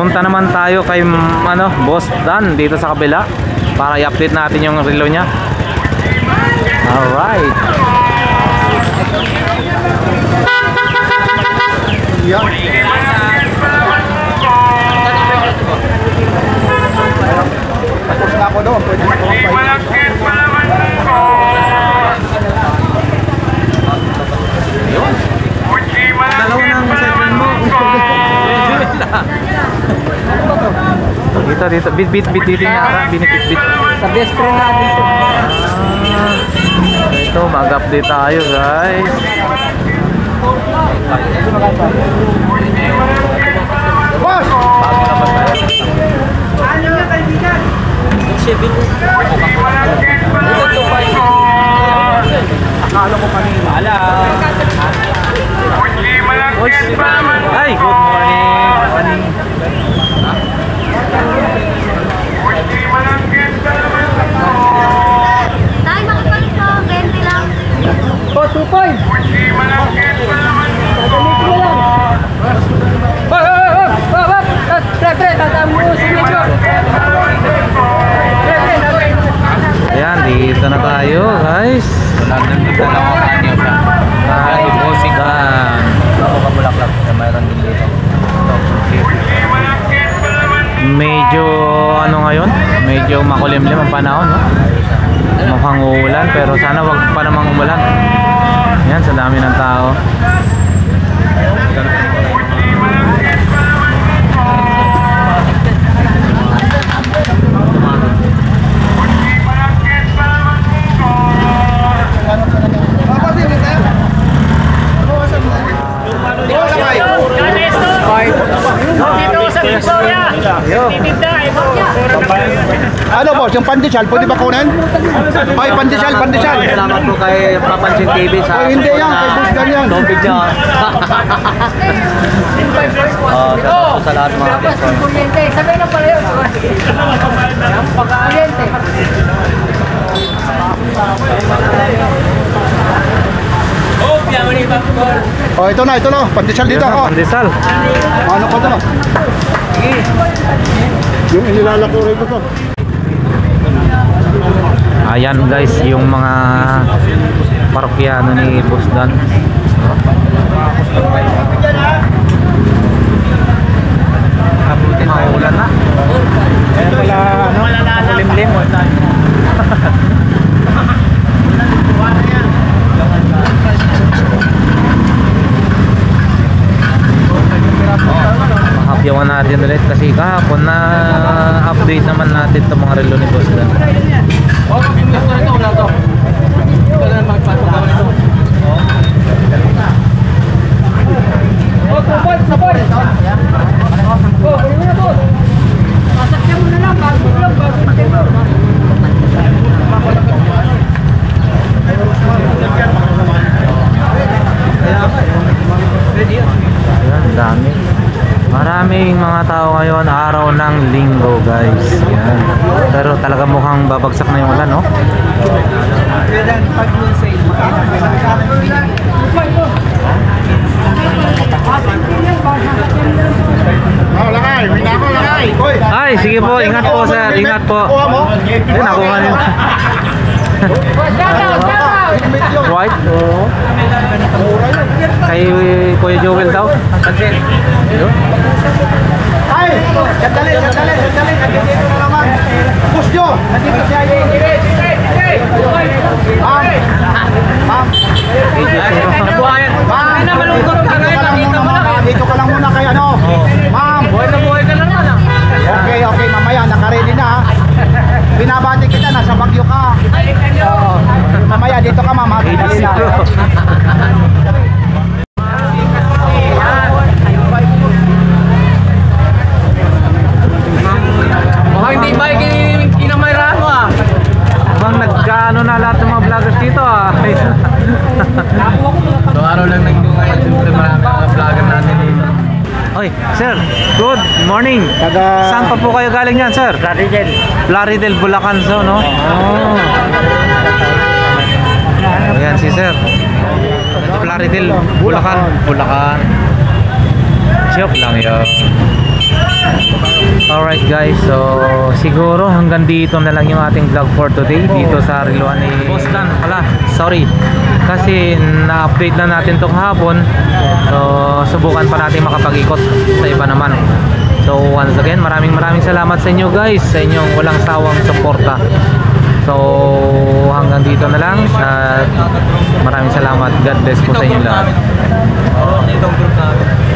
Punta naman tayo kay Boss Dan dito sa kabila para i-update natin yung relo niya. Alright. Tapos na ako doon, pwede na ako magpahinga. Dalawa ng cellphone mo. Dito, bit dito niya, binipit. Sa best friend natin ito. Ito, mag-update tayo guys. Boss! Bago naman tayo. Ano nga kaibigan? Akala ko kanina. Ala. Ay, good morning. Tay, makipalit po. 20 lang. Oh, 2.5! Ayan, dito na tayo guys. Nandito na ako kanyo pa. Ay, bossing Dan. Ako kabulaklak na mayroon din dito. Medyo ngayon? Medyo makulimlim ang panahon, no? Mukhang uulan pero sana wag pa namang umulan. Yan, sa dami ng tao. Ano boss, yung pandesal, pwede ba kunin? Ay, pandesal. Salamat po kay Papansin TV sa Ay, hindi yan, kay Boss Dan yan. topic niya. Salamat po sa lahat mga kapatid. Sabi na pala yun. Kuryente. Oh, ito na, pandesal dito ako. Pandesal. Ano pa ito? Yung inilalako rin ko to. Ayan guys, yung mga parokyano ni Boss Dan. Maulan na. Ayan pala, Limlim. Mahapyawan natin ulit kasi kahapon na update naman natin itong mga relo ni Boss Dan. Ayan, dami. Maraming mga tao ngayon, araw ng linggo guys. Yan. Pero talaga mukhang babagsak na yung ulan, no? lakay, hindi ako lakay. Ay, sige po, ingat po sir, ingat po. Kuha mo? Ay, nakuha niyo. White? Oo. Kay Kuya Joel daw. Ay! Sandali. Nandito na naman. Push nyo! Nandito siya. Ma'am! Dito ka lang muna kay ano? Ma'am! Buhay ka lang na. Okay, mamaya, naka-ready na ha. Binabati kita, nasa Bagyo ka. Mamaya, dito ka ma'am. Dali na. Hindi ba kinamairahan mo ah? Bang nagkaano na lahat ng mga vloggers dito ah. So araw lang nagdunga yan. Siyempre marami mga vlogger natin dito. Oy, sir, good morning. Saan pa po kayo galing yan, sir? Plaridel, Bulacan, so, no? Oh. Ayan si sir. Plaridel, Bulacan. Joke lang yun. Alright guys, so siguro hanggang dito na lang yung ating vlog for today dito sa Riluan ni Boss Dan. Wala, sorry. Kasi na-update na natin to kahapon. So subukan pa natin makapag-ikot sa iba naman. So once again, maraming salamat sa inyo guys, sa inyong walang sawang suporta. So hanggang dito na lang at maraming salamat. God bless po sa inyo lahat. Itong group namin.